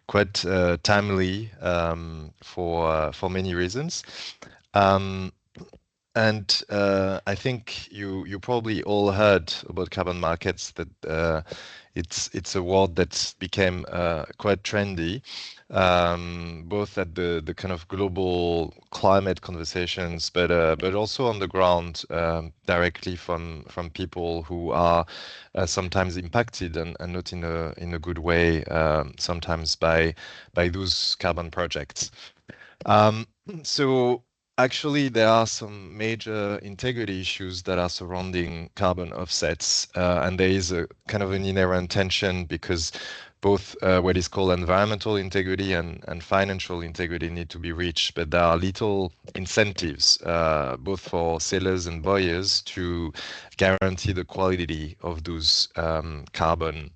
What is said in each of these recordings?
quite timely for many reasons. Um, and I think you probably all heard about carbon markets, that it's a word that became quite trendy, both at the kind of global climate conversations, but also on the ground, directly from people who are sometimes impacted, and not in a good way, sometimes by those carbon projects. Um, so actually, there are some major integrity issues that are surrounding carbon offsets, and there is a kind of an inherent tension, because both what is called environmental integrity and financial integrity need to be reached, but there are little incentives, both for sellers and buyers, to guarantee the quality of those carbon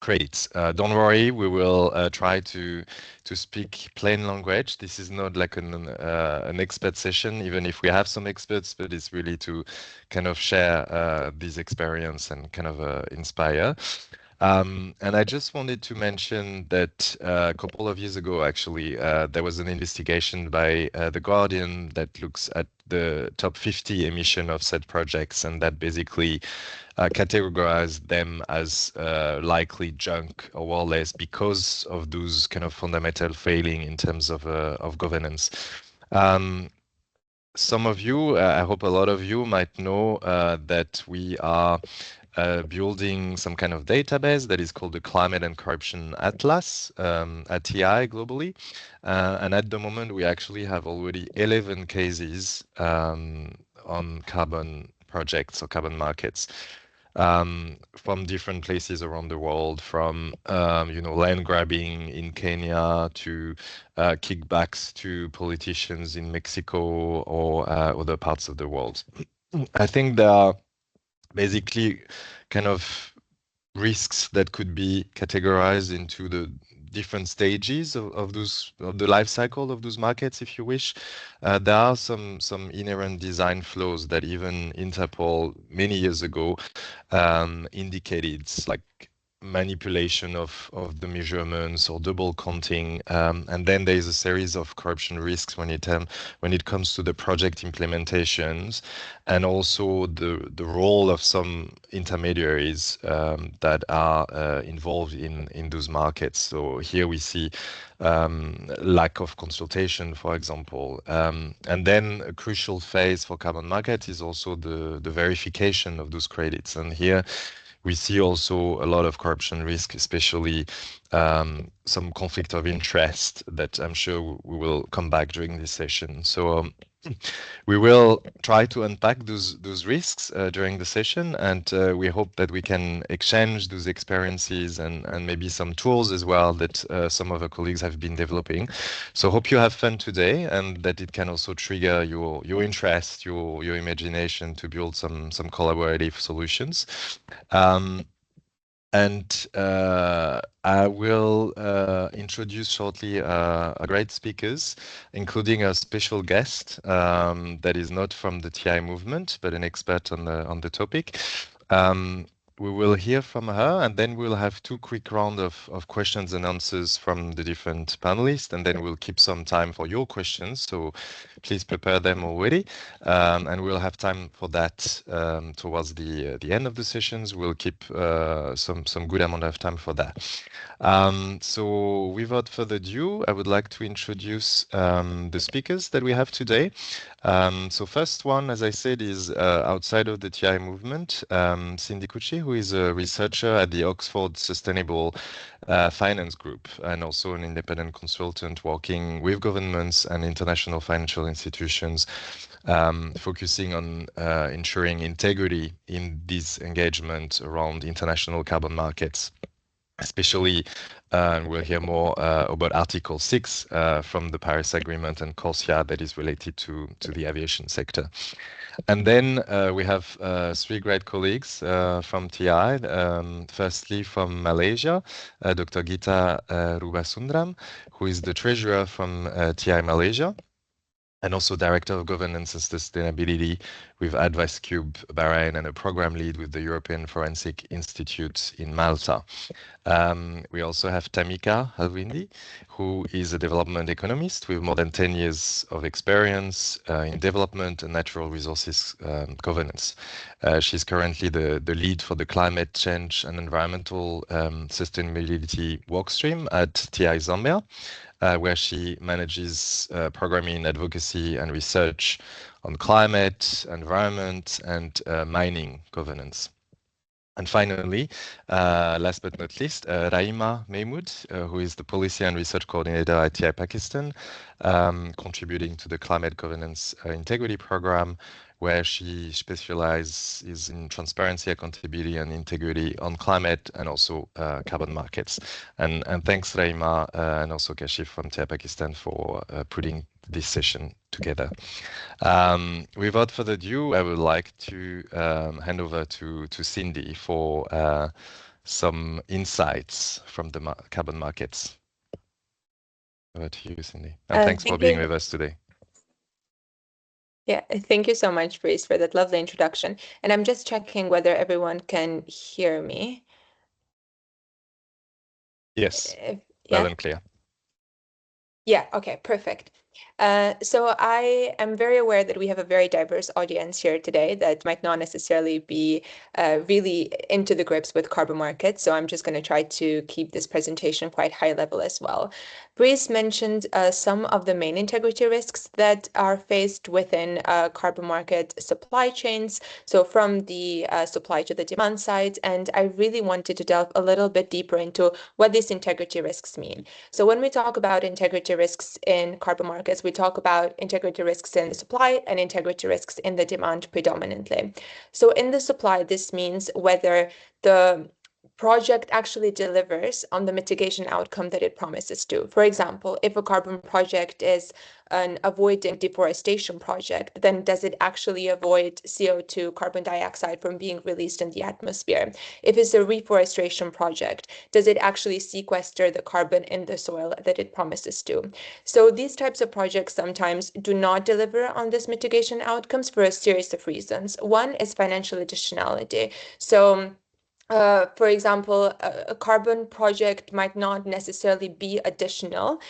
credits. Don't worry, we will try to speak plain language. This is not like an expert session, even if we have some experts, but it's really to kind of share this experience and kind of inspire. And I just wanted to mention that a couple of years ago, actually, there was an investigation by The Guardian that looks at the top 50 emission offset projects, and that basically categorized them as likely junk or worthless because of those kind of fundamental failing in terms of governance. Um, some of you, I hope a lot of you might know that we are building some kind of database that is called the Climate and Corruption Atlas at TI globally. And at the moment, we actually have already 11 cases on carbon projects or carbon markets, from different places around the world, from land grabbing in Kenya to kickbacks to politicians in Mexico or other parts of the world. I think there are basically kind of risks that could be categorized into the different stages of the life cycle of those markets, if you wish. There are some inherent design flaws that even Interpol many years ago indicated, like manipulation of the measurements or double counting, and then there is a series of corruption risks when it comes to the project implementations, and also the role of some intermediaries that are involved in those markets. So here we see lack of consultation, for example. And then a crucial phase for carbon market is also the verification of those credits. And here we see also a lot of corruption risk, especially some conflict of interest that I'm sure we will come back during this session. So we will try to unpack those risks during the session, and we hope that we can exchange those experiences and maybe some tools as well that some of our colleagues have been developing. So hope you have fun today, and that it can also trigger your interest, your imagination to build some collaborative solutions. And I will introduce shortly our great speakers, including a special guest that is not from the TI movement, but an expert on the topic. We will hear from her, and then we'll have two quick rounds of questions and answers from the different panelists, and then we'll keep some time for your questions. So please prepare them already, and we'll have time for that towards the end of the sessions. We'll keep some good amount of time for that. So without further ado, I would like to introduce the speakers that we have today. So first one, as I said, is outside of the TI movement, Cindy Cucci, who is a researcher at the Oxford Sustainable Finance Group, and also an independent consultant working with governments and international financial institutions, focusing on ensuring integrity in this engagement around international carbon markets. Especially, we'll hear more about Article 6 from the Paris Agreement and CORSIA that is related to the aviation sector. And then we have three great colleagues from TI. Firstly, from Malaysia, Dr. Gita Rubasundram, who is the treasurer from TI Malaysia, and also Director of Governance and Sustainability with Advice Cube Bahrain and a program lead with the European Forensic Institute in Malta. We also have Tamika Halwindi, who is a development economist with more than 10 years of experience in development and natural resources governance. She's currently the lead for the climate change and environmental sustainability workstream at TI Zambia, where she manages programming, advocacy, and research on climate, environment, and mining governance. And finally, last but not least, Raima Mahmood, who is the Policy and Research Coordinator at TI Pakistan, contributing to the Climate Governance Integrity Program, where she specializes in transparency, accountability, and integrity on climate and also carbon markets. And thanks, Raima, and also Kashif from TI Pakistan for putting this session together. Without further ado, I would like to hand over to Cindy for some insights from the carbon markets. Over to you, Cindy. And thanks for being with us today. Yeah, thank you so much, Brice, for that lovely introduction. And I'm just checking whether everyone can hear me. Yes, loud and clear. Yeah, okay, perfect. So I am very aware that we have a very diverse audience here today that might not necessarily be really into the grips with carbon markets. So I'm just going to try to keep this presentation quite high level as well. Brice mentioned some of the main integrity risks that are faced within carbon market supply chains. So from the supply to the demand side, and I really wanted to delve a little bit deeper into what these integrity risks mean. So when we talk about integrity risks in carbon markets, we talk about integrity risks in the supply and integrity risks in the demand predominantly. So in the supply, this means whether the project actually delivers on the mitigation outcome that it promises to. For example, if a carbon project is an avoiding deforestation project, then does it actually avoid CO2, carbon dioxide from being released in the atmosphere? If it's a reforestation project, does it actually sequester the carbon in the soil that it promises to? So these types of projects sometimes do not deliver on this mitigation outcomes for a series of reasons. One is financial additionality. So for example, a carbon project might not necessarily be additional.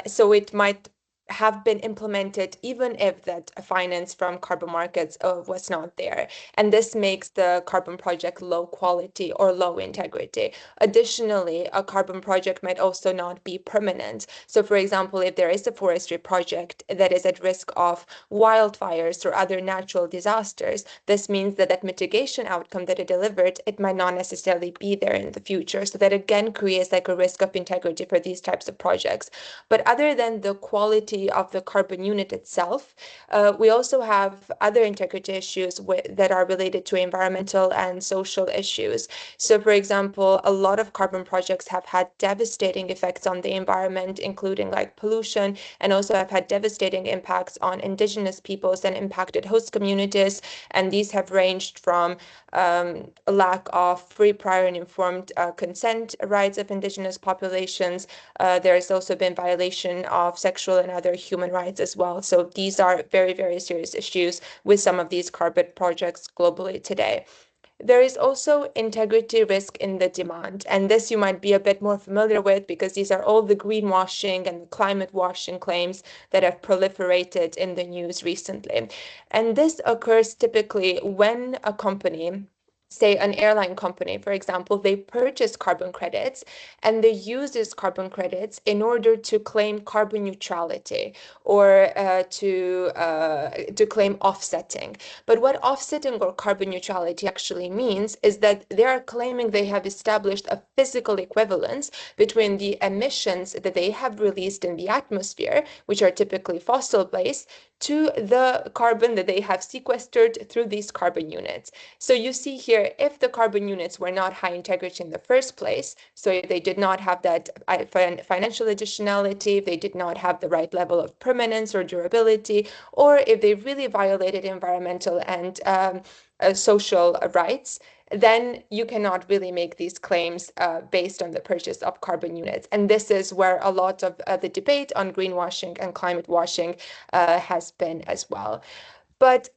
So it might have been implemented even if that finance from carbon markets was not there. And this makes the carbon project low quality or low integrity. Additionally, a carbon project might also not be permanent. So for example, if there is a forestry project that is at risk of wildfires or other natural disasters, this means that that mitigation outcome that it delivered, it might not necessarily be there in the future. So that again creates like a risk of integrity for these types of projects. But other than the quality of the carbon unit itself, we also have other integrity issues that are related to environmental and social issues. So for example, a lot of carbon projects have had devastating effects on the environment, including like pollution, and also have had devastating impacts on indigenous peoples and impacted host communities. And these have ranged from a lack of free, prior, and informed consent rights of indigenous populations. There has also been violation of sexual and other human rights as well. So these are very, very serious issues with some of these carbon projects globally today. There is also integrity risk in the demand, and this you might be a bit more familiar with because these are all the greenwashing and the climate washing claims that have proliferated in the news recently. And this occurs typically when a company, say an airline company, for example, they purchase carbon credits and they use these carbon credits in order to claim carbon neutrality or to claim offsetting. But what offsetting or carbon neutrality actually means is that they are claiming they have established a physical equivalence between the emissions that they have released in the atmosphere, which are typically fossil-based, to the carbon that they have sequestered through these carbon units. So you see here, if the carbon units were not high integrity in the first place, so if they did not have that financial additionality, if they did not have the right level of permanence or durability, or if they really violated environmental and social rights, then you cannot really make these claims based on the purchase of carbon units. And this is where a lot of the debate on greenwashing and climate washing has been as well. But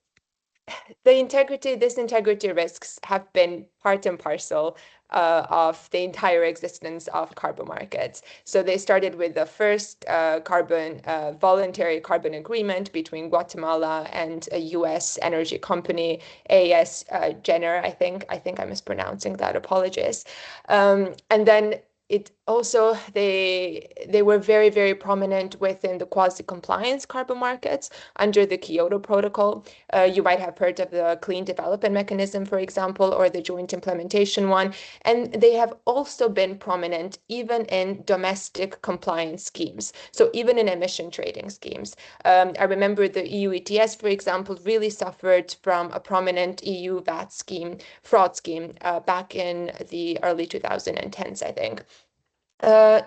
This integrity risks have been part and parcel of the entire existence of carbon markets. So they started with the first voluntary carbon agreement between Guatemala and a U.S. energy company, AES Jenner, I think. I think I'm mispronouncing that. Apologies. And then it also they were very, very prominent within the quasi-compliance carbon markets under the Kyoto Protocol. You might have heard of the Clean Development Mechanism, for example, or the Joint Implementation one. And they have also been prominent even in domestic compliance schemes. So even in emission trading schemes. I remember the EU ETS, for example, really suffered from a prominent EU VAT scheme, fraud scheme, back in the early 2010s, I think.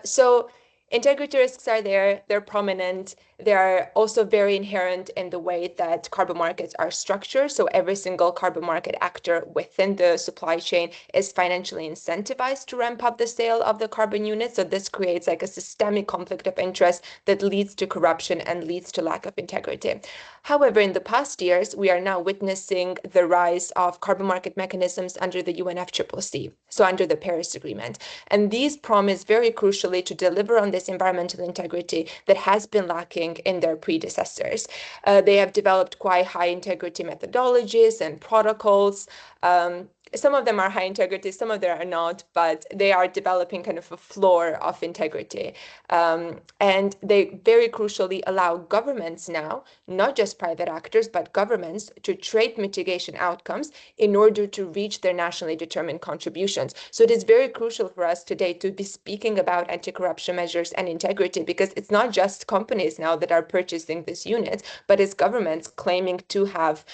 So integrity risks are there, they're prominent. They are also very inherent in the way that carbon markets are structured. So every single carbon market actor within the supply chain is financially incentivized to ramp up the sale of the carbon units. So this creates like a systemic conflict of interest that leads to corruption and leads to lack of integrity. However, in the past years, we are now witnessing the rise of carbon market mechanisms under the UNFCCC, so under the Paris Agreement. And these promise very crucially to deliver on this environmental integrity that has been lacking in their predecessors. They have developed quite high integrity methodologies and protocols. Some of them are high integrity, some of them are not, but they are developing kind of a floor of integrity. And they very crucially allow governments now, not just private actors, but governments to trade mitigation outcomes in order to reach their nationally determined contributions. So it is very crucial for us today to be speaking about anti-corruption measures and integrity, because it's not just companies now that are purchasing these units, but it's governments claiming to have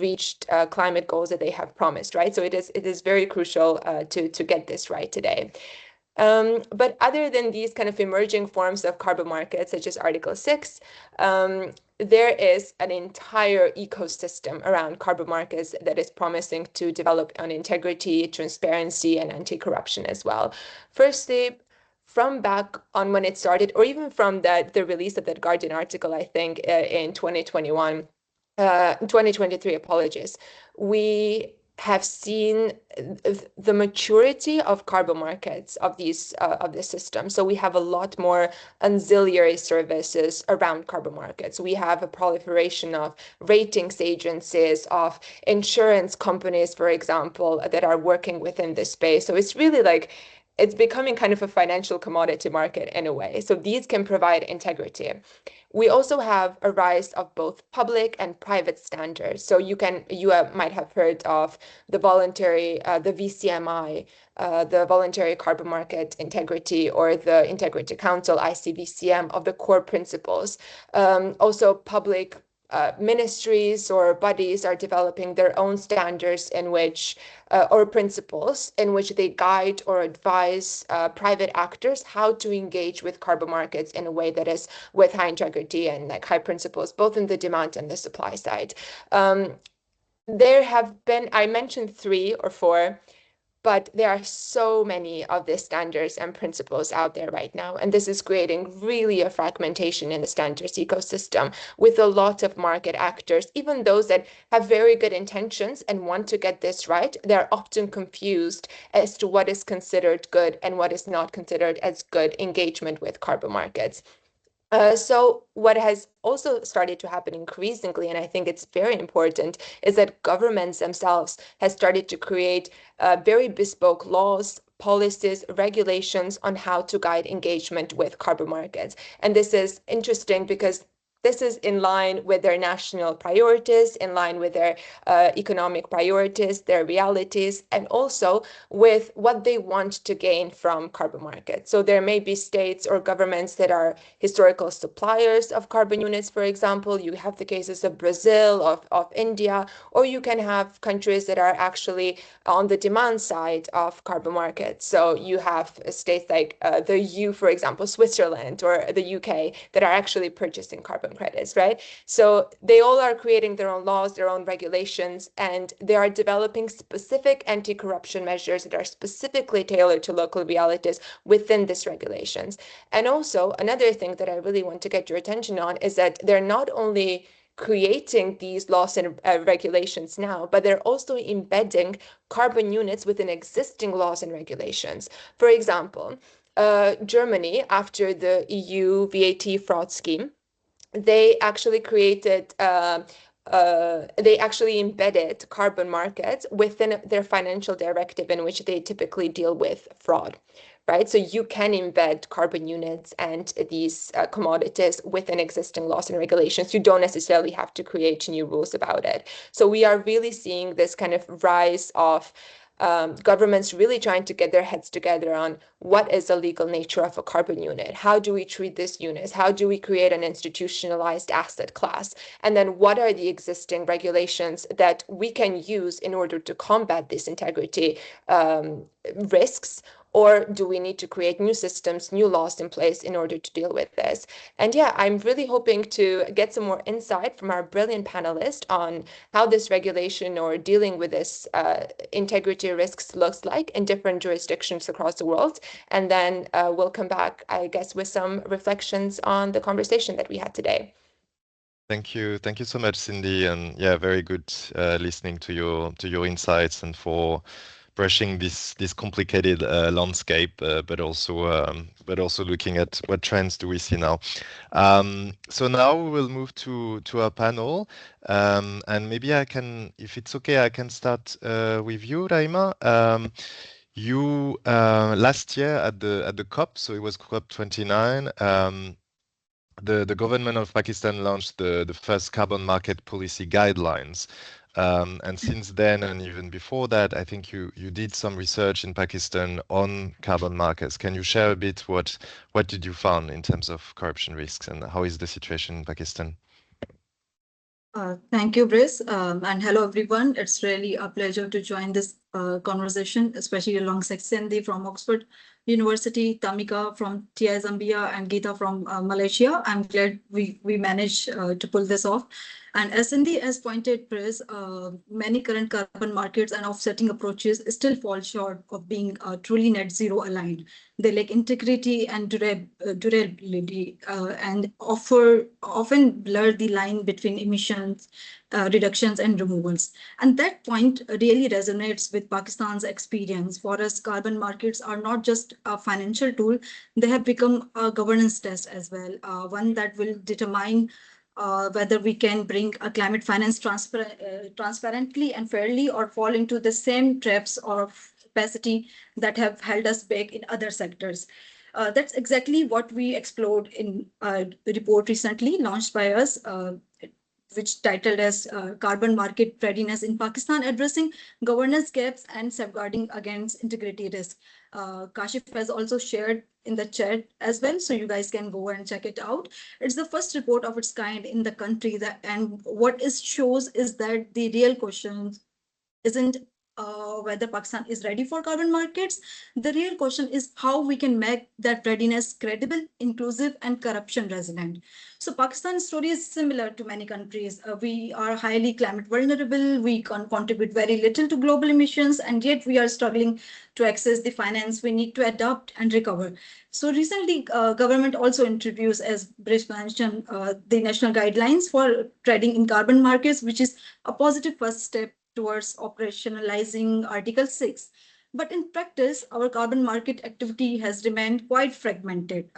reached climate goals that they have promised, right? So it is very crucial to get this right today. But other than these kind of emerging forms of carbon markets, such as Article 6, there is an entire ecosystem around carbon markets that is promising to develop on integrity, transparency, and anti-corruption as well. Firstly, from back on when it started, or even from the release of that Guardian article, I think in 2021, 2023, apologies, we have seen the maturity of carbon markets of the system. So we have a lot more ancillary services around carbon markets. We have a proliferation of ratings agencies, of insurance companies, for example, that are working within this space. So it's really like it's becoming kind of a financial commodity market in a way. So these can provide integrity. We also have a rise of both public and private standards. So you might have heard of the VCMI, the Voluntary Carbon Market Integrity, or the Integrity Council, ICVCM, of the core principles. Also, public ministries or bodies are developing their own standards in which, or principles in which they guide or advise private actors how to engage with carbon markets in a way that is with high integrity and like high principles, both in the demand and the supply side. There have been, I mentioned three or four, but there are so many of the standards and principles out there right now. And this is creating really a fragmentation in the standards ecosystem with a lot of market actors, even those that have very good intentions and want to get this right. They're often confused as to what is considered good and what is not considered as good engagement with carbon markets. So what has also started to happen increasingly, and I think it's very important, is that governments themselves has started to create very bespoke laws, policies, regulations on how to guide engagement with carbon markets. And this is interesting because this is in line with their national priorities, in line with their economic priorities, their realities, and also with what they want to gain from carbon markets. So there may be states or governments that are historical suppliers of carbon units, for example. You have the cases of Brazil, of India, or you can have countries that are actually on the demand side of carbon markets. So you have states like the EU, for example, Switzerland, or the UK, that are actually purchasing carbon credits, right? So they all are creating their own laws, their own regulations, and they are developing specific anti-corruption measures that are specifically tailored to local realities within these regulations. And also, another thing that I really want to get your attention on is that they're not only creating these laws and regulations now, but they're also embedding carbon units within existing laws and regulations. For example, Germany, after the EU VAT fraud scheme, they actually created they actually embedded carbon markets within their financial directive in which they typically deal with fraud, right? So you can embed carbon units and these commodities within existing laws and regulations. You don't necessarily have to create new rules about it. So we are really seeing this kind of rise of governments really trying to get their heads together on what is the legal nature of a carbon unit? How do we treat this unit? How do we create an institutionalized asset class? And then what are the existing regulations that we can use in order to combat this integrity risks? Or do we need to create new systems, new laws in place in order to deal with this? And yeah, I'm really hoping to get some more insight from our brilliant panelists on how this regulation or dealing with this integrity risks looks like in different jurisdictions across the world. And then we'll come back, I guess, with some reflections on the conversation that we had today. Thank you so much, Cindy, and yeah, very good listening to your insights and for brushing this complicated landscape, but also looking at what trends do we see now. So now we will move to our panel, and maybe I can, if it's okay, I can start with you, Raima. You last year at the COP, so it was COP 29. The government of Pakistan launched the first carbon market policy guidelines. And since then, and even before that, I think you did some research in Pakistan on carbon markets. Can you share a bit what did you find in terms of corruption risks and how is the situation in Pakistan? Thank you, Brice. And hello, everyone. It's really a pleasure to join this conversation, especially alongside Cindy from Oxford University, Tamika from TI Zambia, and Geeta from Malaysia. I'm glad we managed to pull this off. And as Cindy has pointed, Brice, many current carbon markets and offsetting approaches still fall short of being truly net zero aligned. They lack integrity and durability and often blur the line between emissions reductions and removals. And that point really resonates with Pakistan's experience. For us, carbon markets are not just a financial tool, they have become a governance test as well, one that will determine whether we can bring a climate finance transparently and fairly or fall into the same traps of opacity that have held us back in other sectors. That's exactly what we explored in a report recently launched by us, which titled as Carbon Market Readiness in Pakistan, Addressing Governance Gaps and Safeguarding Against Integrity Risk. Kashif has also shared in the chat as well, so you guys can go and check it out. It's the first report of its kind in the country, and what it shows is that the real question isn't whether Pakistan is ready for carbon markets. The real question is how we can make that readiness credible, inclusive, and corruption resilient. So Pakistan's story is similar to many countries. We are highly climate vulnerable. We can contribute very little to global emissions, and yet we are struggling to access the finance we need to adapt and recover. So recently, government also introduced, as Brish mentioned, the national guidelines for trading in carbon markets, which is a positive first step towards operationalizing Article 6. But in practice, our carbon market activity has remained quite fragmented.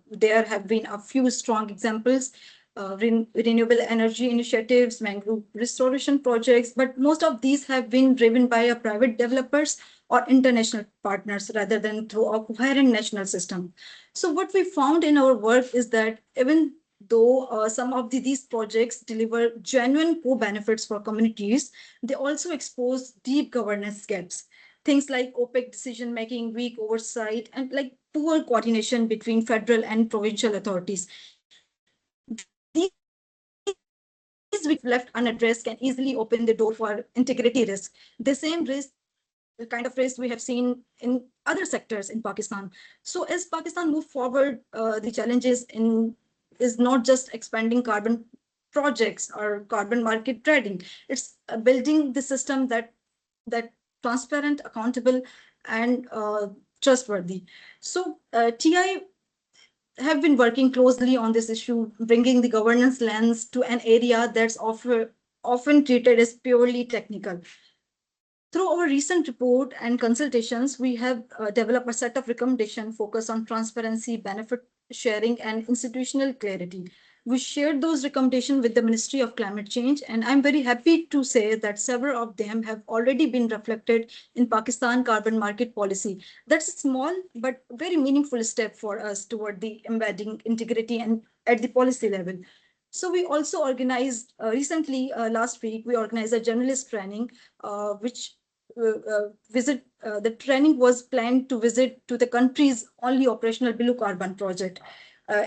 There have been a few strong examples, renewable energy initiatives, mangrove restoration projects, but most of these have been driven by private developers or international partners rather than through a coherent national system. So what we found in our work is that even though some of these projects deliver genuine co-benefits for communities, they also expose deep governance gaps. Things like opaque decision-making, weak oversight, and like poor coordination between federal and provincial authorities. These which, if left unaddressed, can easily open the door for integrity risk. The same risk kind of risk we have seen in other sectors in Pakistan. So as Pakistan move forward, the challenges is not just expanding carbon projects or carbon market trading. It's building the system that transparent, accountable, and trustworthy. So TI have been working closely on this issue, bringing the governance lens to an area that's often treated as purely technical. Through our recent report and consultations, we have developed a set of recommendations focused on transparency, benefit sharing, and institutional clarity. We shared those recommendations with the Ministry of Climate Change, and I'm very happy to say that several of them have already been reflected in Pakistan carbon market policy. That's a small but very meaningful step for us toward the embedding integrity and at the policy level. So we also organized recently, last week, we organized a journalist training, which the training was planned to visit to the country's only operational below carbon project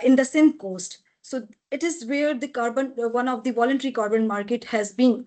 in the Sindh coast. So it is where the one of the voluntary carbon market has been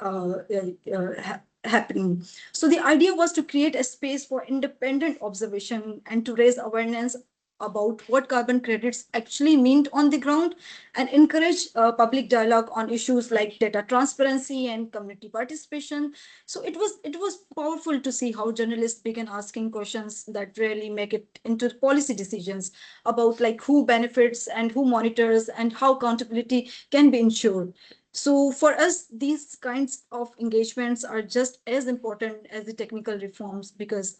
happening. So the idea was to create a space for independent observation and to raise awareness about what carbon credits actually mean on the ground and encourage public dialogue on issues like data transparency and community participation. So it was powerful to see how journalists began asking questions that rarely make it into policy decisions about like who benefits and who monitors and how accountability can be ensured. So for us, these kinds of engagements are just as important as the technical reforms because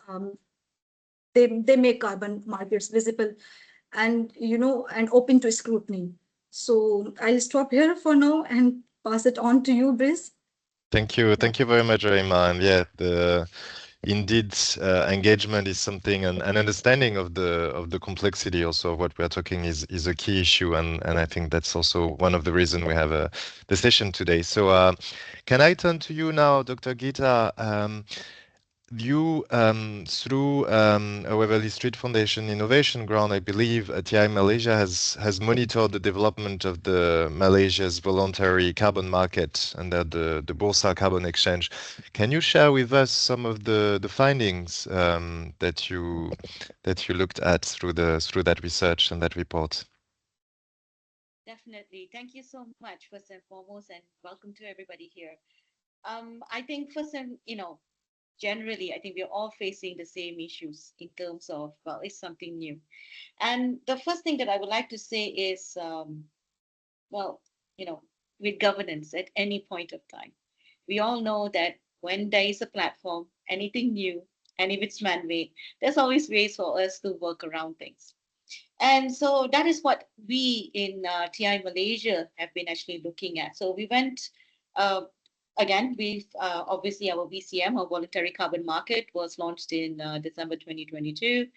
they make carbon markets visible and and open to scrutiny. So I'll stop here for now and pass it on to you, Brice. Thank you. Thank you very much, Rima. And yeah, indeed, engagement is something, and understanding of the complexity also of what we are talking is a key issue, and I think that's also one of the reasons we have the session today. So, can I turn to you now, Dr. Gita? You, through a Waverly Street Foundation Innovation Grant, I believe, TI Malaysia has monitored the development of the Malaysia's voluntary carbon market under the Bursa Carbon Exchange. Can you share with us some of the findings that you looked at through that research and that report? Definitely. Thank you so much, first and foremost, and welcome to everybody here. I think first and generally, I think we're all facing the same issues in terms of, well, it's something new. And the first thing that I would like to say is, well, you know, with governance at any point of time, we all know that when there is a platform, anything new, and if it's man-made, there's always ways for us to work around things. And so that is what we in TI Malaysia have been actually looking at. So we went, uh, again, we've obviously our VCM, our voluntary carbon market, was launched in December 2022.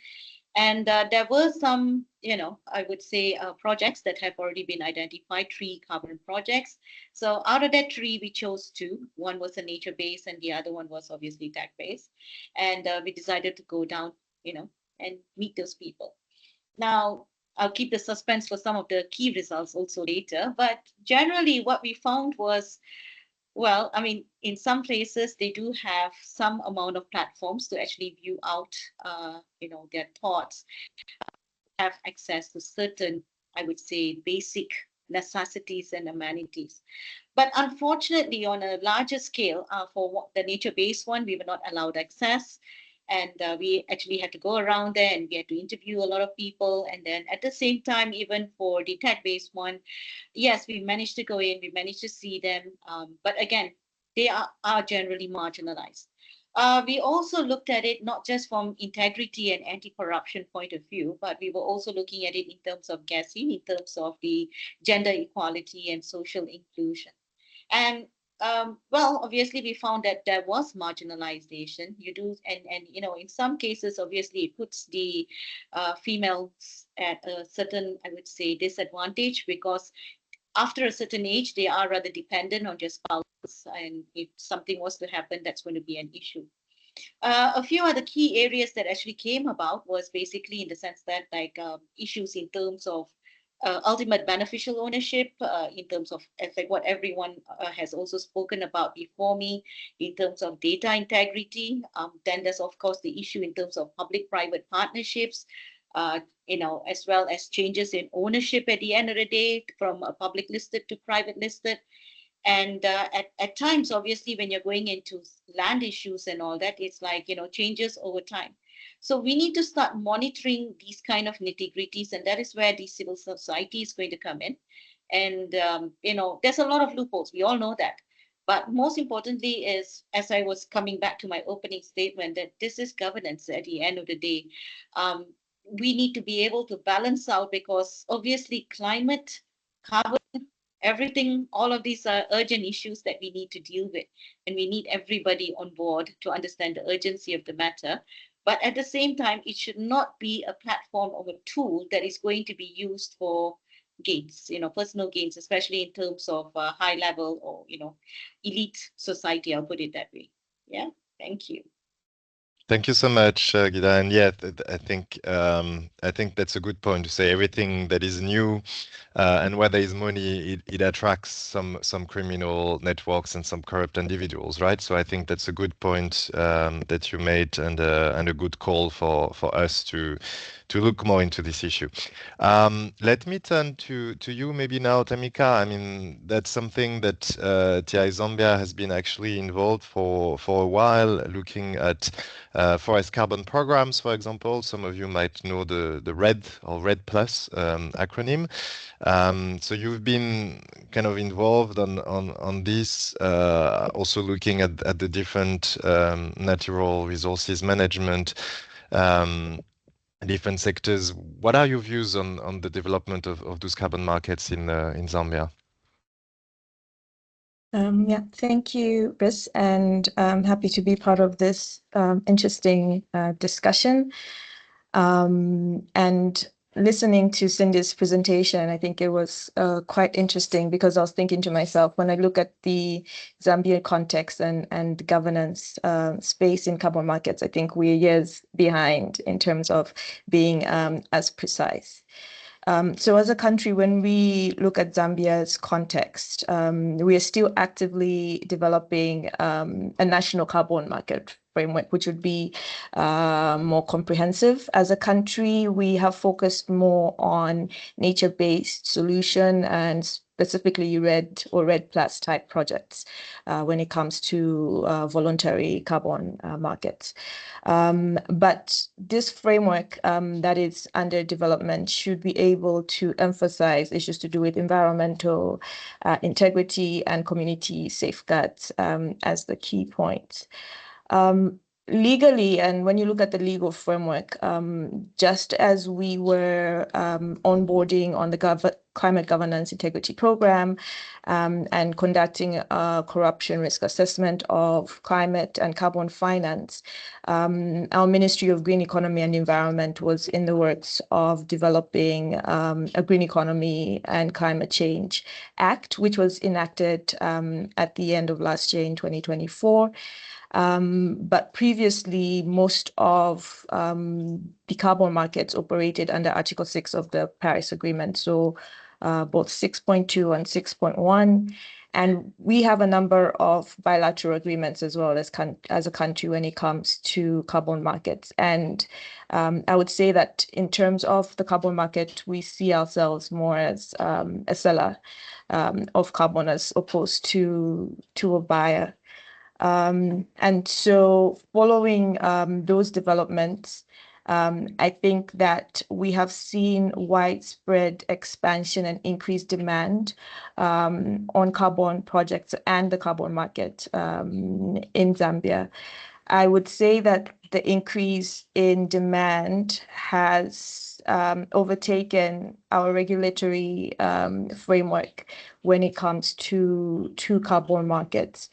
And there were some, I would say projects that have already been identified, 3 carbon projects. So out of that 3, we chose 2. One was a nature-based and the other one was obviously tech-based. And we decided to go down, and meet those people. Now, I'll keep the suspense for some of the key results also later. But generally, what we found was, well, I mean, in some places, they do have some amount of platforms to actually view out, their thoughts, have access to certain, I would say, basic necessities and amenities. But unfortunately, on a larger scale, for the nature-based one, we were not allowed access. And we actually had to go around there and we had to interview a lot of people. And then at the same time, even for the tech-based one, yes, we managed to go in, we managed to see them. But again, they are generally marginalized. We also looked at it not just from integrity and anti-corruption point of view, but we were also looking at it in terms of GASI, in terms of the gender equality and social inclusion. And well, obviously, we found that there was marginalization. You do, and in some cases, obviously, it puts the females at a certain, I would say, disadvantage because after a certain age, they are rather dependent on their spouses, and if something was to happen, that's going to be an issue. A few other key areas that actually came about was basically in the sense that like issues in terms of ultimate beneficial ownership, in terms of like what everyone has also spoken about before me, in terms of data integrity. Then there's of course the issue in terms of public-private partnerships, as well as changes in ownership at the end of the day from a public listed to private listed. And at times, obviously, when you're going into land issues and all that, it's like, changes over time. So we need to start monitoring these kind of nitty-gritties, and that is where the civil society is going to come in. And there's a lot of loopholes. We all know that. But most importantly is, as I was coming back to my opening statement, that this is governance at the end of the day. We need to be able to balance out, because obviously climate, carbon, everything, all of these are urgent issues that we need to deal with. And we need everybody on board to understand the urgency of the matter. But at the same time, it should not be a platform or a tool that is going to be used for gains, personal gains, especially in terms of high level or, elite society. I'll put it that way. Yeah. Thank you. Thank you so much, Gita. And yeah, I think that's a good point to say everything that is new and where there is money, it attracts some criminal networks and some corrupt individuals, right? So I think that's a good point that you made, and a good call for us to look more into this issue. Let me turn to you maybe now, Tamika. I mean, that's something that TI Zambia has been actually involved for a while, looking at forest carbon programs, for example. Some of you might know the RED or RED Plus acronym. So you've been kind of involved on this, also looking at the different natural resources management, different sectors. What are your views on the development of those carbon markets in Zambia? Yeah, thank you, Chris, and I'm happy to be part of this interesting discussion. And listening to Cindy's presentation, I think it was quite interesting, because I was thinking to myself, when I look at the Zambia context and governance space in carbon markets, I think we're years behind in terms of being as precise. So as a country, when we look at Zambia's context, we are still actively developing a national carbon market framework, which would be more comprehensive. As a country, we have focused more on nature-based solution and specifically RED or RED Plus type projects when it comes to voluntary carbon markets. But this framework that is under development should be able to emphasize issues to do with environmental integrity and community safeguards as the key points. Legally, and when you look at the legal framework, just as we were onboarding on the Climate Governance Integrity Program and conducting a corruption risk assessment of climate and carbon finance, our Ministry of Green Economy and Environment was in the works of developing a Green Economy and Climate Change Act, which was enacted at the end of last year in 2024. But previously, most of the carbon markets operated under Article 6 of the Paris Agreement, so both 6.2 and 6.1. And we have a number of bilateral agreements as well as a country when it comes to carbon markets. And I would say that in terms of the carbon market, we see ourselves more as a seller of carbon as opposed to a buyer. And so following those developments, I think that we have seen widespread expansion and increased demand on carbon projects and the carbon market in Zambia. I would say that the increase in demand has overtaken our regulatory framework when it comes to carbon markets.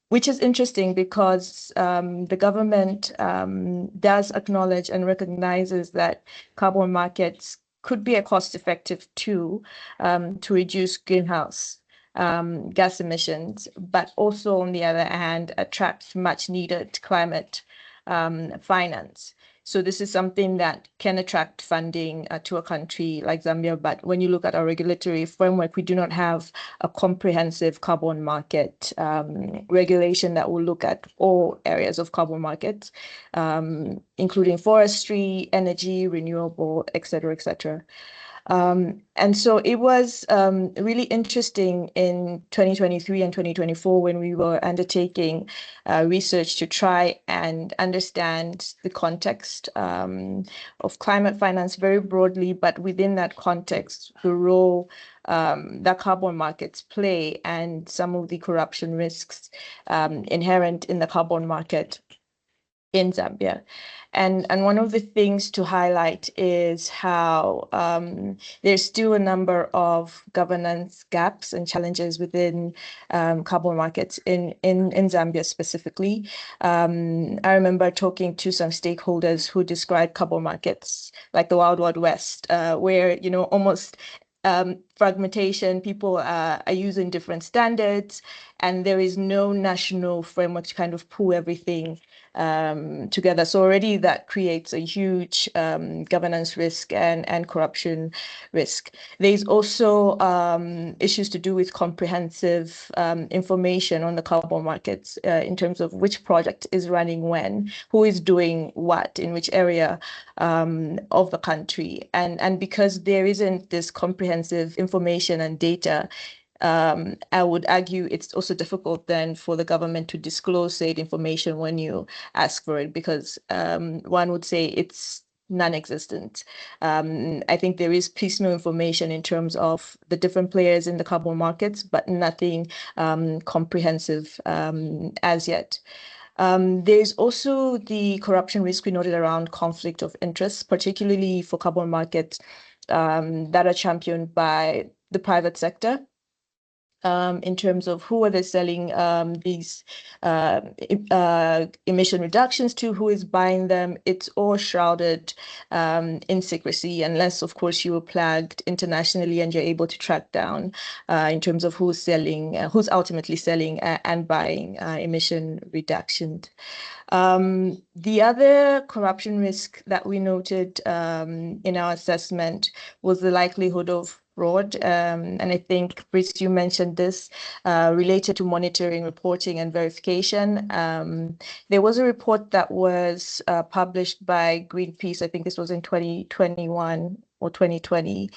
Which is interesting because the government does acknowledge and recognizes that carbon markets could be a cost-effective tool to reduce greenhouse gas emissions, but also on the other hand, attract much needed climate finance. So this is something that can attract funding to a country like Zambia. But when you look at our regulatory framework, we do not have a comprehensive carbon market regulation that will look at all areas of carbon markets, including forestry, energy, renewable, et cetera, et cetera. And so it was really interesting in 2023 and 2024 when we were undertaking research to try and understand the context of climate finance very broadly, but within that context, the role that carbon markets play and some of the corruption risks inherent in the carbon market in Zambia. And one of the things to highlight is how there's still a number of governance gaps and challenges within carbon markets in Zambia specifically. I remember talking to some stakeholders who described carbon markets like the Wild Wild West, where, you know, almost fragmentation, people are using different standards, and there is no national framework to kind of pull everything together. So already that creates a huge governance risk and corruption risk. There's also issues to do with comprehensive information on the carbon markets in terms of which project is running when, who is doing what, in which area of the country. And because there isn't this comprehensive information and data, I would argue it's also difficult then for the government to disclose said information when you ask for it, because one would say it's non-existent. I think there is piecemeal information in terms of the different players in the carbon markets, but nothing comprehensive as yet. There's also the corruption risk we noted around conflict of interest, particularly for carbon markets that are championed by the private sector. In terms of who are they selling these emission reductions to, who is buying them. It's all shrouded in secrecy, unless, of course, you were flagged internationally and you're able to track down in terms of who's selling, who's ultimately selling and buying emission reductions. The other corruption risk that we noted in our assessment was the likelihood of fraud. And I think, Brice, you mentioned this related to monitoring, reporting, and verification. There was a report that was published by Greenpeace, I think this was in 2021 or 2020,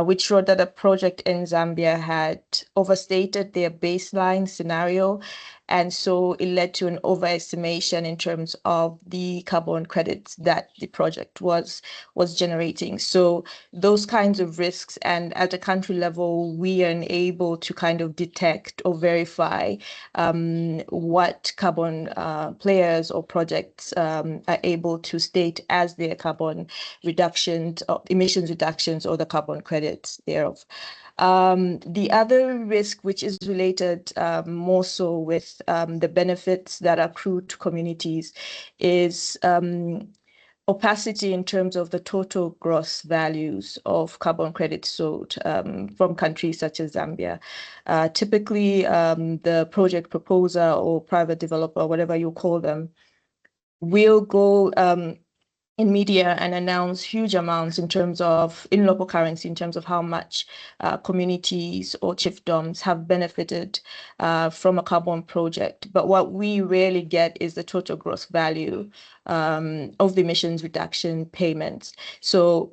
which showed that a project in Zambia had overstated their baseline scenario. And so it led to an overestimation in terms of the carbon credits that the project was generating. So those kinds of risks, and at a country level, we are unable to kind of detect or verify what carbon players or projects are able to state as their carbon reductions, or emissions reductions, or the carbon credits thereof. The other risk, which is related more so with the benefits that accrue to communities, is opacity in terms of the total gross values of carbon credits sold from countries such as Zambia. Typically, the project proposer or private developer, whatever you call them, will go in media and announce huge amounts in terms of, in local currency, in terms of how much communities or chiefdoms have benefited from a carbon project. But what we rarely get is the total gross value of the emissions reduction payments. So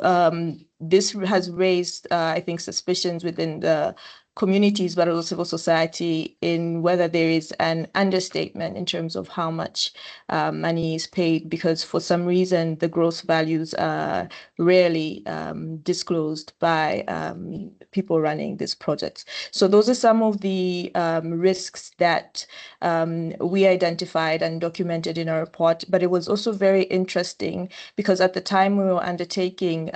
this has raised, I think, suspicions within the communities, but also civil society, in whether there is an understatement in terms of how much money is paid, because for some reason the gross values are rarely disclosed by people running these projects. So those are some of the risks that we identified and documented in our report. But it was also very interesting because at the time we were undertaking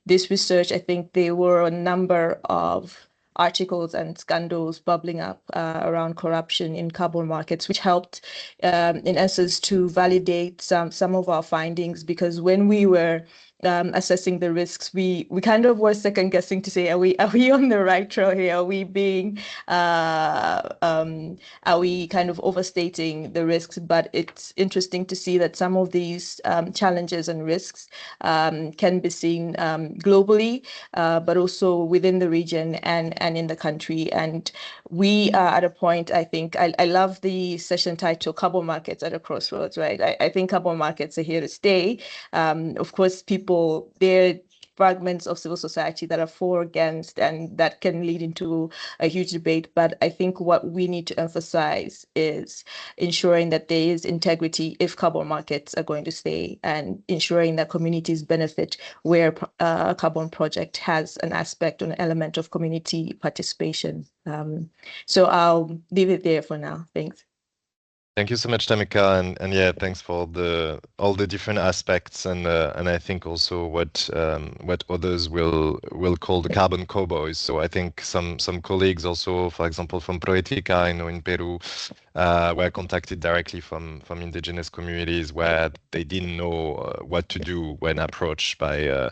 this research, I think there were a number of articles and scandals bubbling up around corruption in carbon markets, which helped, in essence, to validate some of our findings. Because when we were assessing the risks, we kind of were second guessing to say, are we on the right trail here? Are we being are we kind of overstating the risks? But it's interesting to see that some of these challenges and risks can be seen globally, but also within the region and in the country. And we are at a point, I think, I love the session title, Carbon Markets at a Crossroads, right? I think carbon markets are here to stay. Of course, people, they're fragments of civil society that are for, against, and that can lead into a huge debate. But I think what we need to emphasize is ensuring that there is integrity if carbon markets are going to stay, and ensuring that communities benefit where a carbon project has an aspect or an element of community participation. So I'll leave it there for now. Thanks. Thank you so much, Tamika, and yeah, thanks for all the different aspects, and I think also what others will call the carbon cowboys. So I think some colleagues also, for example, from Proetica, I know in Peru, were contacted directly from indigenous communities where they didn't know what to do when approached by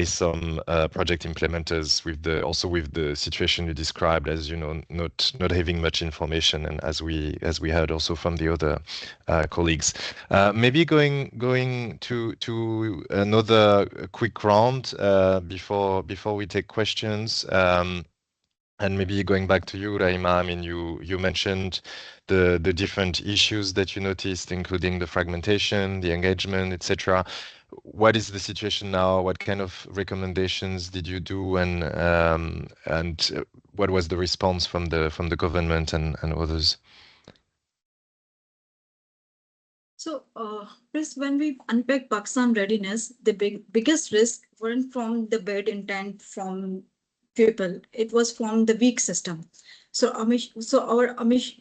some project implementers with the situation you described, as you know, not having much information, and as we heard also from the other colleagues. Maybe going to another quick round before we take questions. And maybe going back to you, Raima, I mean, you mentioned the different issues that you noticed, including the fragmentation, the engagement, etc. What is the situation now? What kind of recommendations did you do, and what was the response from the government and others? So, Chris, when we unpack Pakistan readiness, the biggest risk weren't from the bad intent from people; it was from the weak system. So, our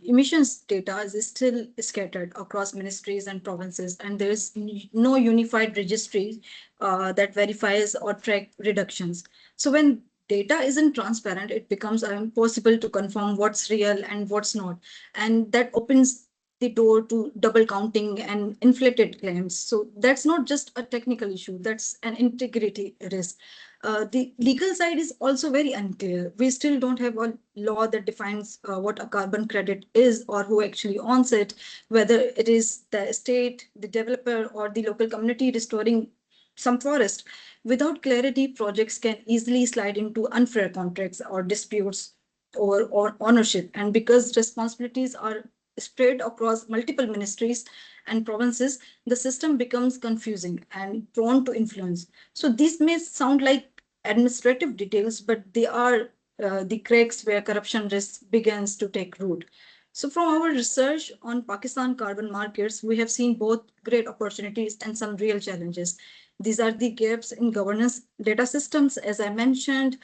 emissions data is still scattered across ministries and provinces, and there is no unified registry that verifies or track reductions. So, when data isn't transparent, it becomes impossible to confirm what's real and what's not, and that opens the door to double counting and inflated claims. So that's not just a technical issue, that's an integrity risk. The legal side is also very unclear. We still don't have a law that defines what a carbon credit is or who actually owns it, whether it is the state, the developer, or the local community restoring some forest. Without clarity, projects can easily slide into unfair contracts or disputes or ownership. And because responsibilities are spread across multiple ministries and provinces, the system becomes confusing and prone to influence. So these may sound like administrative details, but they are the cracks where corruption risk begins to take root. So from our research on Pakistan carbon markets, we have seen both great opportunities and some real challenges. These are the gaps in governance data systems, as I mentioned.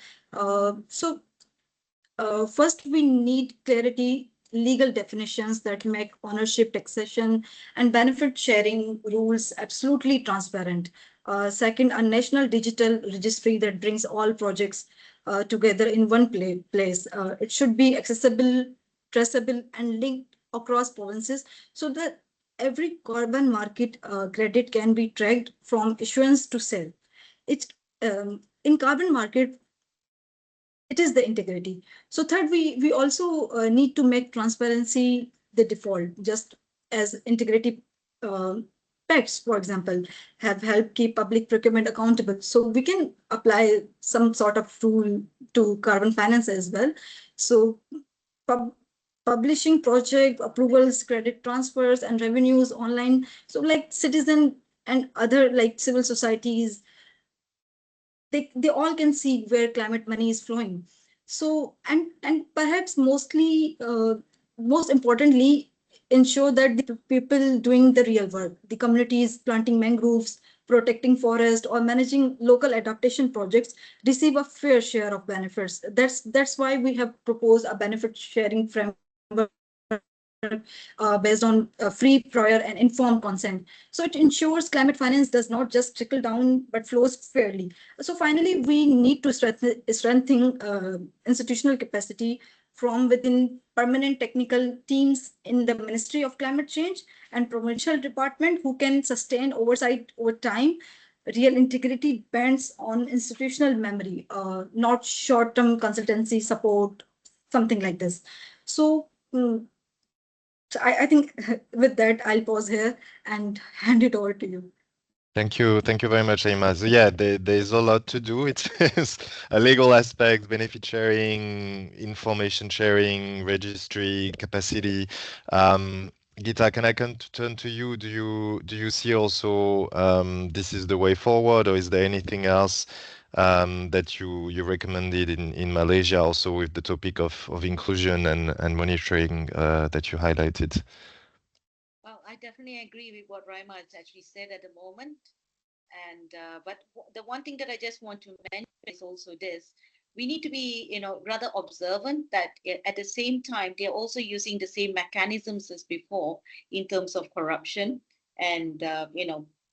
First, we need clarity, legal definitions that make ownership, taxation, and benefit sharing rules absolutely transparent. Second, a national digital registry that brings all projects together in one place. It should be accessible, traceable, and linked across provinces so that every carbon market credit can be tracked from issuance to sale. It's in carbon market, it is the integrity. So third, we also need to make transparency the default, just as integrity pacts, for example, have helped keep public procurement accountable. So we can apply some sort of rule to carbon finance as well. So publishing project approvals, credit transfers, and revenues online. So like citizen and other like civil societies, they all can see where climate money is flowing. So and perhaps most importantly, ensure that the people doing the real work, the communities planting mangroves, protecting forest, or managing local adaptation projects receive a fair share of benefits. That's why we have proposed a benefit sharing framework based on free, prior, and informed consent. So it ensures climate finance does not just trickle down, but flows fairly. So finally, we need to strengthen institutional capacity from within permanent technical teams in the Ministry of Climate Change and Provincial Department who can sustain oversight over time. Real integrity depends on institutional memory, not short-term consultancy support, something like this. So so I think with that, I'll pause here and hand it over to you. Thank you very much, Aima. So yeah, there's a lot to do. It's a legal aspect, benefit sharing, information sharing, registry, capacity. Gita, can I turn to you? Do you see also this is the way forward, or is there anything else that you recommended in Malaysia also with the topic of inclusion and monitoring that you highlighted? Well, I definitely agree with what Raima has actually said at the moment. And but the one thing that I just want to mention is also this: we need to be, rather observant that at the same time they're also using the same mechanisms as before in terms of corruption and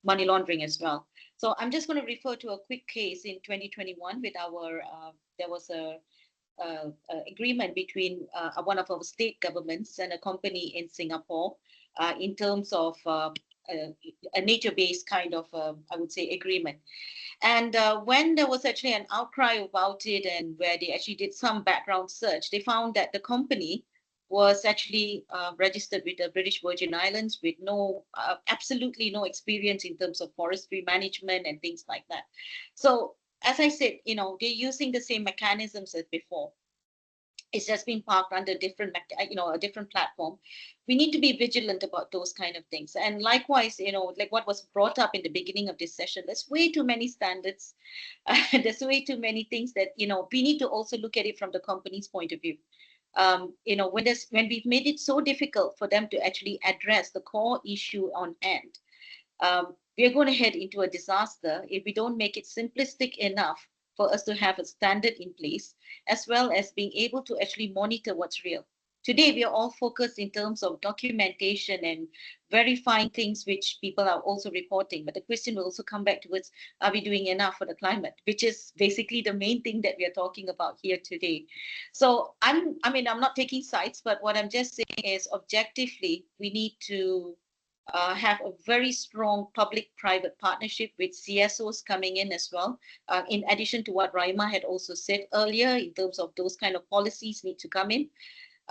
money laundering as well. So I'm just going to refer to a quick case in 2021 with our there was a agreement between one of our state governments and a company in Singapore in terms of a nature-based kind of, I would say, agreement. And when there was actually an outcry about it, and where they actually did some background search, they found that the company was actually registered with the British Virgin Islands with absolutely no experience in terms of forestry management and things like that. So, as I said, they're using the same mechanisms as before. It's just being parked under a different platform. We need to be vigilant about those kind of things. And likewise, like what was brought up in the beginning of this session, there's way too many standards. There's way too many things that, we need to also look at it from the company's point of view. When we've made it so difficult for them to actually address the core issue on hand, we are going to head into a disaster if we don't make it simplistic enough for us to have a standard in place, as well as being able to actually monitor what's real. Today, we are all focused in terms of documentation and verifying things which people are also reporting. But the question will also come back towards, are we doing enough for the climate? Which is basically the main thing that we are talking about here today. So I'm not taking sides, but what I'm just saying is objectively, we need to have a very strong public-private partnership with CSOs coming in as well. In addition to what Raima had also said earlier, in terms of those kind of policies need to come in.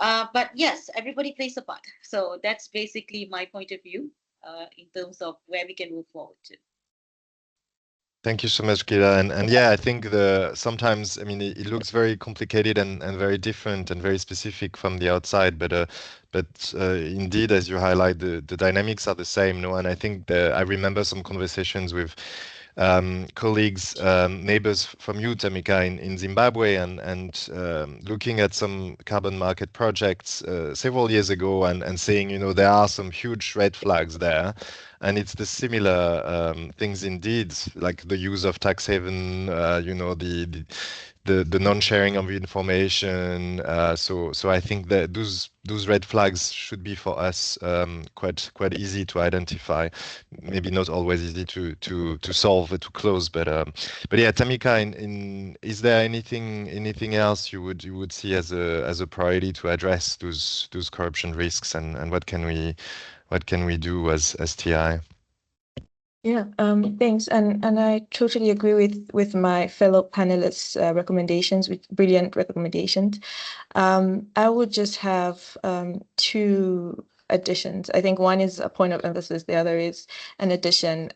But yes, everybody plays a part. So that's basically my point of view in terms of where we can move forward to. Thank you so much, Kira. And yeah, I think sometimes, I mean, it looks very complicated and very different and very specific from the outside, but indeed, as you highlight, the dynamics are the same, no? And I think I remember some conversations with colleagues, neighbors from you, Tamika, in Zimbabwe, and looking at some carbon market projects several years ago, and saying, there are some huge red flags there. And it's the similar things indeed, like the use of tax haven, the non-sharing of information. So I think that those red flags should be for us quite easy to identify. Maybe not always easy to solve or to close, but yeah, Tamika, is there anything else you would see as a priority to address those corruption risks, and what can we do as TI? Yeah, thanks. And I totally agree with my fellow panelists' recommendations, with brilliant recommendations. I would just have two additions. I think one is a point of emphasis, the other is an addition.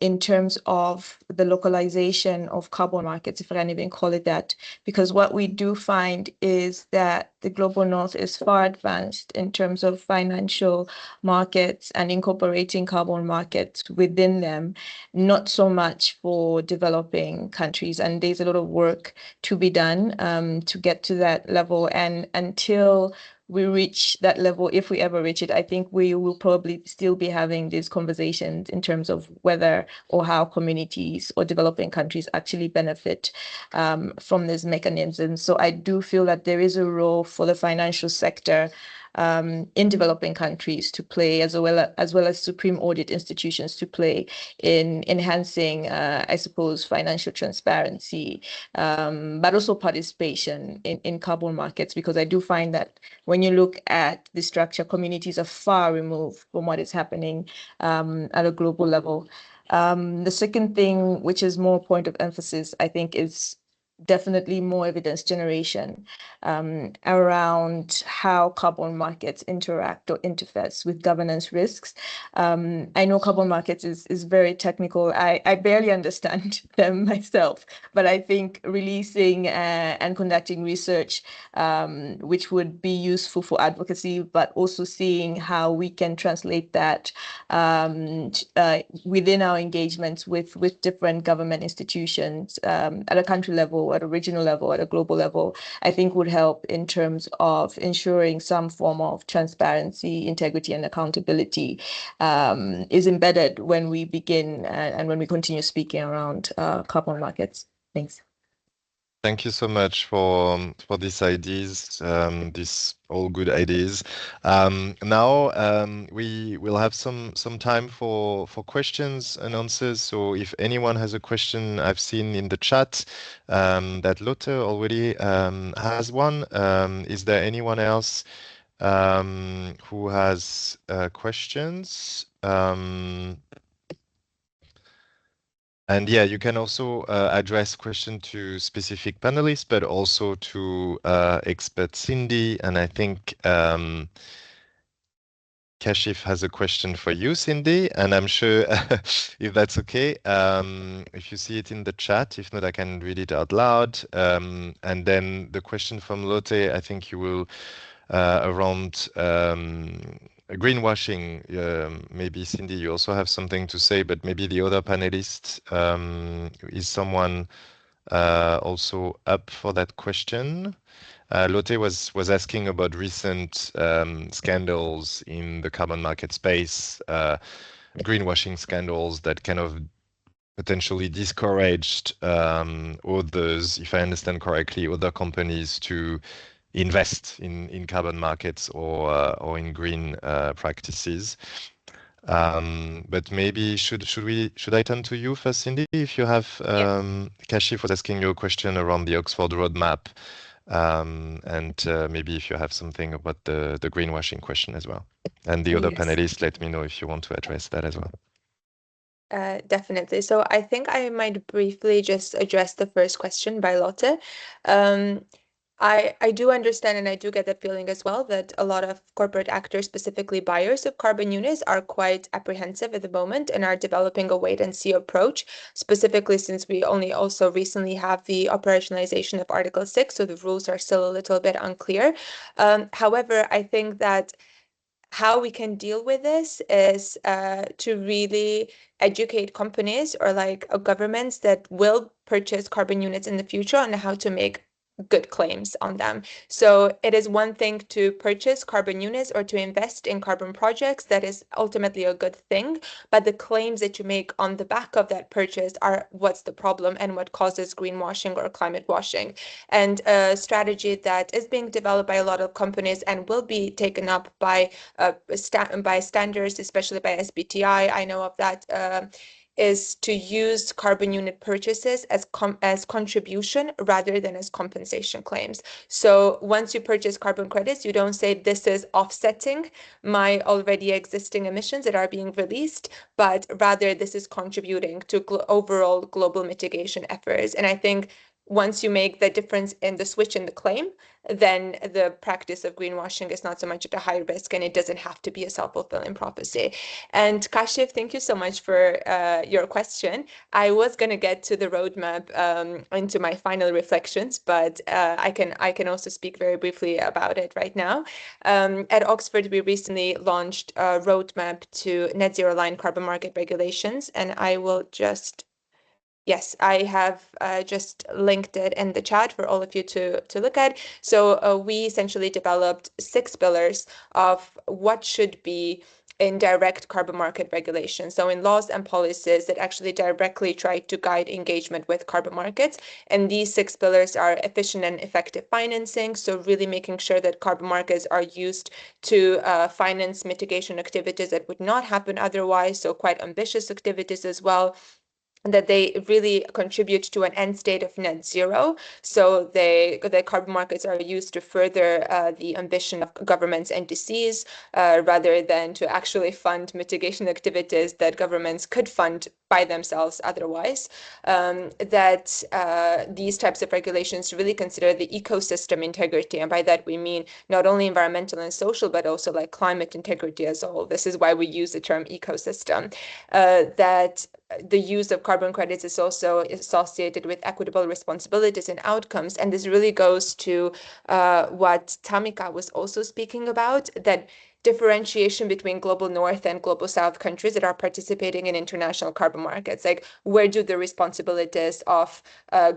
In terms of the localization of carbon markets, if I can even call it that, because what we do find is that the global north is far advanced in terms of financial markets and incorporating carbon markets within them, not so much for developing countries. And there's a lot of work to be done to get to that level. And until we reach that level, if we ever reach it, I think we will probably still be having these conversations in terms of whether or how communities or developing countries actually benefit from these mechanisms. So I do feel that there is a role for the financial sector in developing countries to play, as well as supreme audit institutions to play in enhancing, I suppose, financial transparency, but also participation in carbon markets, because I do find that when you look at the structure, communities are far removed from what is happening at a global level. The second thing, which is more point of emphasis, I think, is definitely more evidence generation around how carbon markets interact or interface with governance risks. I know carbon markets is very technical. I barely understand them myself, but I think releasing and conducting research which would be useful for advocacy, but also seeing how we can translate that within our engagements with different government institutions at a country level, at a regional level, at a global level, I think would help in terms of ensuring some form of transparency, integrity, and accountability is embedded when we begin and when we continue speaking around carbon markets. Thanks. Thank you so much for these ideas, these all good ideas. Now we will have some time for questions and answers. So if anyone has a question, I've seen in the chat that Lotte already has one. Is there anyone else who has questions? And yeah, you can also address question to specific panelists, but also to expert Cindy. And I think Kashif has a question for you, Cindy, and I'm sure if that's okay, if you see it in the chat, if not, I can read it out loud. And then the question from Lotte, I think you will around greenwashing. Maybe Cindy, you also have something to say, but maybe the other panelist, is someone also up for that question? Lotte was asking about recent scandals in the carbon market space, greenwashing scandals that kind of potentially discouraged others, if I understand correctly, other companies to invest in carbon markets or in green practices. But maybe should I turn to you first, Cindy, if you have Kashif was asking you a question around the Oxford roadmap, and maybe if you have something about the greenwashing question as well. And the other panelists, let me know if you want to address that as well. Definitely. So I think I might briefly just address the first question by Lotte. I do understand and I do get the feeling as well that a lot of corporate actors, specifically buyers of carbon units, are quite apprehensive at the moment and are developing a wait and see approach, specifically since we only also recently have the operationalization of Article 6, so the rules are still a little bit unclear. However, I think that how we can deal with this is to really educate companies or like governments that will purchase carbon units in the future on how to make good claims on them. So it is one thing to purchase carbon units or to invest in carbon projects. That is ultimately a good thing. But the claims that you make on the back of that purchase are what's the problem and what causes greenwashing or climate washing. And a strategy that is being developed by a lot of companies and will be taken up by standards, especially by SBTi, I know of that, is to use carbon unit purchases as contribution rather than as compensation claims. So once you purchase carbon credits, you don't say this is offsetting my already existing emissions that are being released, but rather this is contributing to overall global mitigation efforts. And I think once you make the difference in the switch in the claim, then the practice of greenwashing is not so much at a high risk and it doesn't have to be a self-fulfilling prophecy. And Kashif, thank you so much for your question. I was going to get to the roadmap into my final reflections, but I can also speak very briefly about it right now. At Oxford, we recently launched a roadmap to net zero aligned carbon market regulations, and I will just yes, I have just linked it in the chat for all of you to look at. So we essentially developed 6 pillars of what should be in direct carbon market regulation. So in laws and policies that actually directly try to guide engagement with carbon markets. And these 6 pillars are efficient and effective financing. So really making sure that carbon markets are used to finance mitigation activities that would not happen otherwise. So quite ambitious activities as well. that they really contribute to an end state of net zero. So the carbon markets are used to further the ambition of governments and DCs rather than to actually fund mitigation activities that governments could fund by themselves otherwise. That these types of regulations really consider the ecosystem integrity. And by that, we mean not only environmental and social, but also like climate integrity as a whole. This is why we use the term ecosystem. That the use of carbon credits is also associated with equitable responsibilities and outcomes. And this really goes to what Tamika was also speaking about, that differentiation between global north and global south countries that are participating in international carbon markets. Like, where do the responsibilities of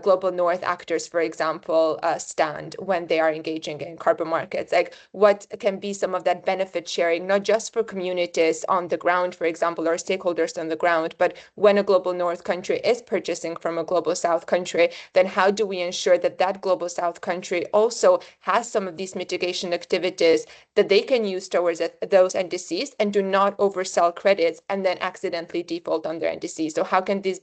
global north actors, for example, stand when they are engaging in carbon markets? Like, what can be some of that benefit sharing, not just for communities on the ground, for example, or stakeholders on the ground, but when a global north country is purchasing from a global south country, then how do we ensure that that global south country also has some of these mitigation activities that they can use towards those NDCs and do not oversell credits and then accidentally default on their NDCs? So how can these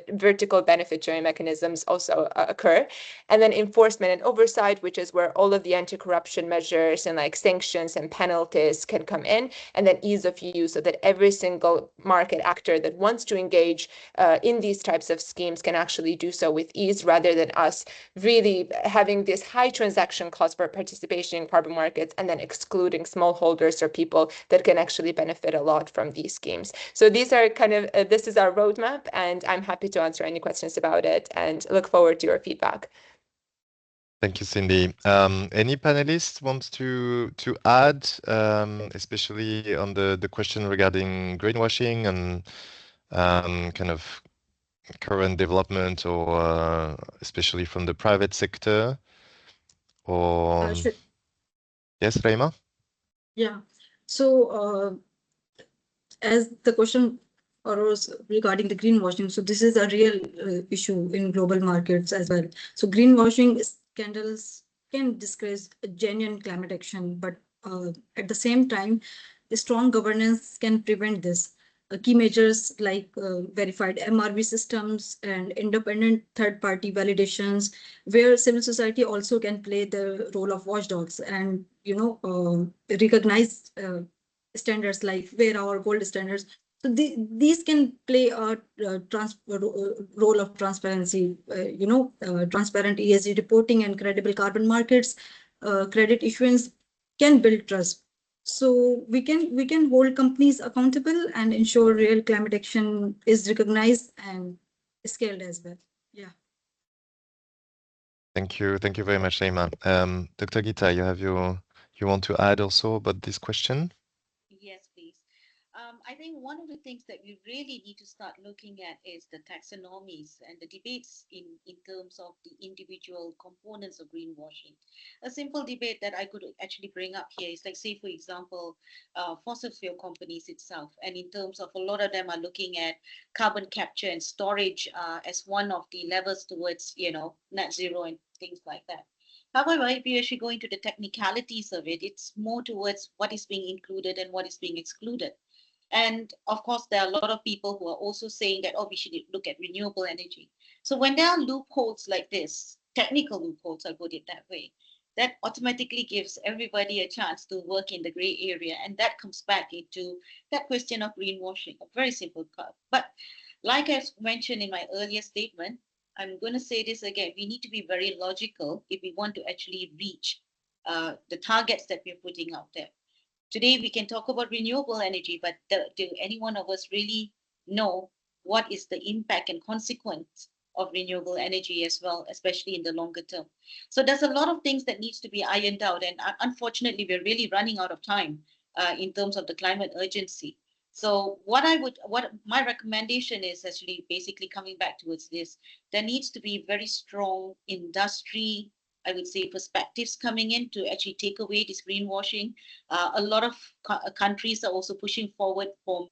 vertical benefit sharing mechanisms also occur? And then enforcement and oversight, which is where all of the anti-corruption measures and like sanctions and penalties can come in, and then ease of use, so that every single market actor that wants to engage in these types of schemes can actually do so with ease, rather than us really having this high transaction cost for participation in carbon markets and then excluding smallholders or people that can actually benefit a lot from these schemes. So these are kind of, this is our roadmap, and I'm happy to answer any questions about it and look forward to your feedback. Thank you, Cindy. Any panelists wants to add, especially on the question regarding greenwashing and kind of current development, or especially from the private sector? Or yes, Reima? Yeah. So as the question arose regarding the greenwashing, so this is a real issue in global markets as well. So greenwashing scandals can disgrace genuine climate action, but at the same time, strong governance can prevent this. Key measures like verified MRV systems and independent third-party validations, where civil society also can play the role of watchdogs and recognize standards like where our gold standards. So these can play a role of transparency, transparent ESG reporting and credible carbon markets, credit issuance can build trust. So we can hold companies accountable and ensure real climate action is recognized and scaled as well. Yeah. Thank you. Thank you very much, Reima. Dr. Gita, you want to add also about this question? Yes, please. I think one of the things that we really need to start looking at is the taxonomies and the debates in terms of the individual components of greenwashing. A simple debate that I could actually bring up here is like, say, for example, fossil fuel companies itself. And in terms of a lot of them are looking at carbon capture and storage as one of the levers towards, net zero and things like that. However, if you actually go into the technicalities of it, it's more towards what is being included and what is being excluded. And of course, there are a lot of people who are also saying that, oh, we should look at renewable energy. So when there are loopholes like this, technical loopholes, I'll put it that way, that automatically gives everybody a chance to work in the gray area. And that comes back into that question of greenwashing, a very simple curve. But like I mentioned in my earlier statement, I'm going to say this again, we need to be very logical if we want to actually reach the targets that we're putting out there. Today, we can talk about renewable energy, but do any one of us really know what is the impact and consequence of renewable energy as well, especially in the longer term? So there's a lot of things that needs to be ironed out. And unfortunately, we're really running out of time in terms of the climate urgency. So what my recommendation is actually basically coming back towards this, there needs to be very strong industry, I would say, perspectives coming in to actually take away this greenwashing. A lot of countries are also pushing forward for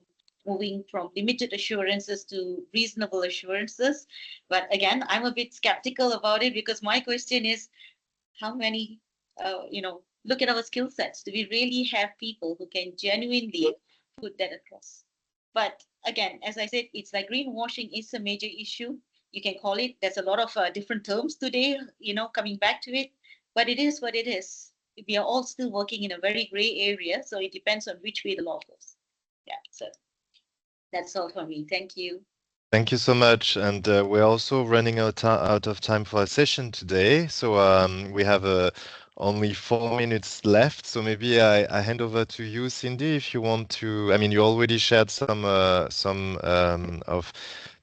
moving from limited assurances to reasonable assurances. But again, I'm a bit skeptical about it, because my question is, how many, look at our skill sets. Do we really have people who can genuinely put that across? But again, as I said, it's like greenwashing is a major issue. You can call it. There's a lot of different terms today, coming back to it. But it is what it is. We are all still working in a very gray area, so it depends on which way the law goes. Yeah, so that's all for me. Thank you. Thank you so much. And we're also running out of time for our session today. So we have only 4 minutes left. So maybe I hand over to you, Cindy, if you want to. I mean, you already shared some of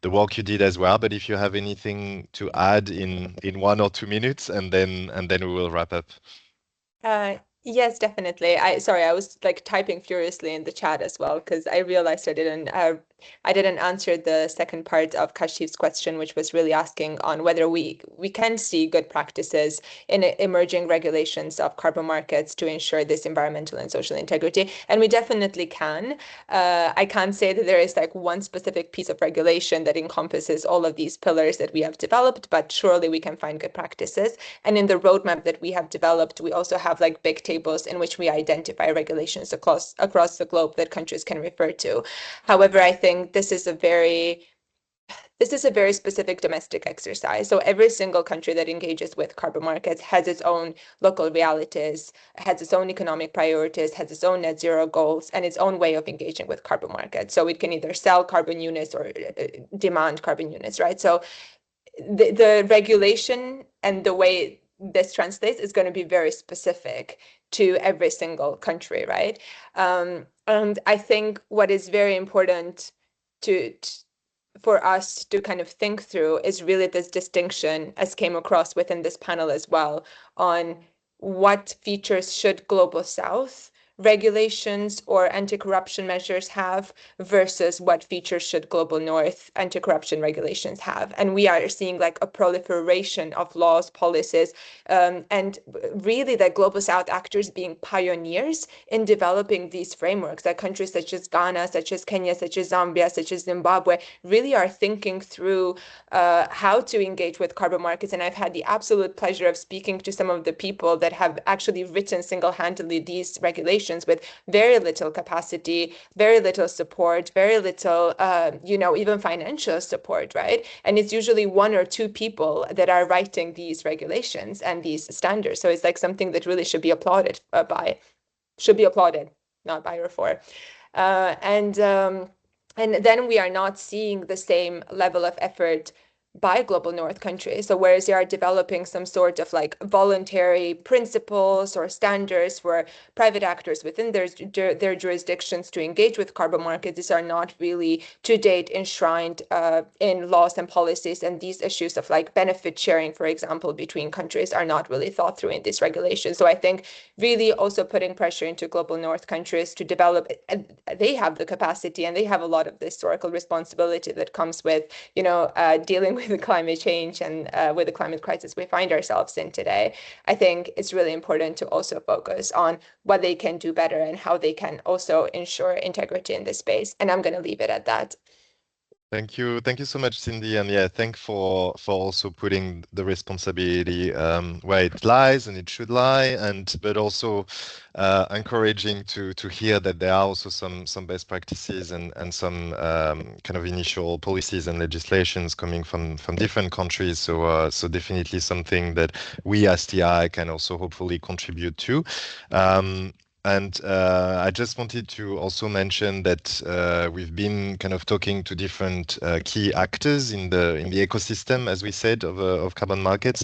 the work you did as well. But if you have anything to add in 1 or 2 minutes, and then we will wrap up. Yes, definitely. I was like typing furiously in the chat as well because I realized I didn't answer the second part of Kashif's question, which was really asking on whether we can see good practices in emerging regulations of carbon markets to ensure this environmental and social integrity, and we definitely can. I can't say that there is like one specific piece of regulation that encompasses all of these pillars that we have developed, but surely we can find good practices. And in the roadmap that we have developed, we also have like big tables in which we identify regulations across the globe that countries can refer to. However, I think this is a very specific domestic exercise. So every single country that engages with carbon markets has its own local realities, has its own economic priorities, has its own net zero goals, and its own way of engaging with carbon markets. So it can either sell carbon units or demand carbon units, right? So the regulation and the way this translates is going to be very specific to every single country, right? And I think what is very important for us to kind of think through is really this distinction, as came across within this panel as well, on what features should Global South regulations or anti-corruption measures have versus what features should Global North anti-corruption regulations have. And we are seeing like a proliferation of laws, policies, and really the Global South actors being pioneers in developing these frameworks, that countries such as Ghana, such as Kenya, such as Zambia, such as Zimbabwe really are thinking through how to engage with carbon markets. And I've had the absolute pleasure of speaking to some of the people that have actually written single-handedly these regulations with very little capacity, very little support, very little, even financial support, right? And it's usually one or two people that are writing these regulations and these standards. So it's like something that really should be applauded not by or for. And then we are not seeing the same level of effort by Global North countries. So whereas they are developing some sort of like voluntary principles or standards for private actors within their jurisdictions to engage with carbon markets, these are not really to date enshrined in laws and policies. And these issues of like benefit sharing, for example, between countries are not really thought through in this regulation. So I think really also putting pressure into Global North countries to develop, they have the capacity and they have a lot of the historical responsibility that comes with, dealing with the climate change and with the climate crisis we find ourselves in today. I think it's really important to also focus on what they can do better and how they can also ensure integrity in this space. And I'm going to leave it at that. Thank you so much, Cindy, and yeah, thanks for also putting the responsibility where it lies and it should lie, but also encouraging to hear that there are also some best practices and some kind of initial policies and legislations coming from different countries. So definitely something that we as TI can also hopefully contribute to. And I just wanted to also mention that we've been kind of talking to different key actors in the ecosystem, as we said, of carbon markets,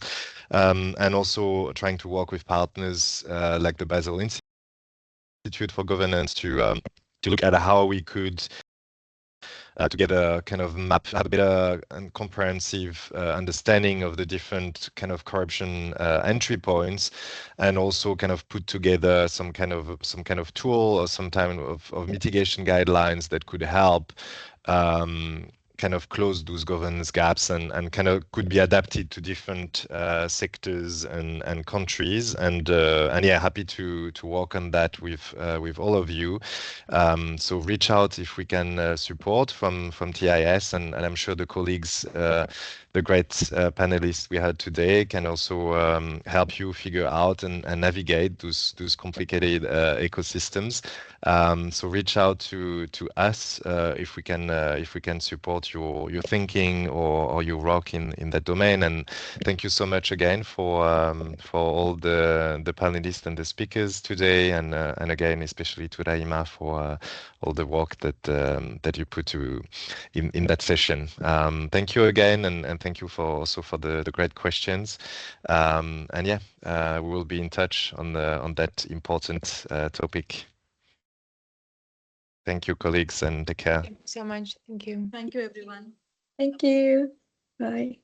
and also trying to work with partners like the Basel Institute for Governance to look at how we could to get a kind of map, have a better and comprehensive understanding of the different kind of corruption entry points, and also kind of put together some kind of tool or some type of mitigation guidelines that could help kind of close those governance gaps and kind of could be adapted to different sectors and countries. And yeah, happy to work on that with all of you. So reach out if we can support from TIS, and I'm sure the colleagues, the great panelists we had today, can also help you figure out and navigate those complicated ecosystems. So reach out to us if we can support your thinking or your work in that domain. And thank you so much again for all the panelists and the speakers today, and again especially to Raima for all the work that you put in that session. Thank you again, and thank you also for the great questions. And yeah, we will be in touch on that important topic. Thank you, colleagues, and take care. Thank you so much. Thank you. Thank you, everyone. Thank you. Bye.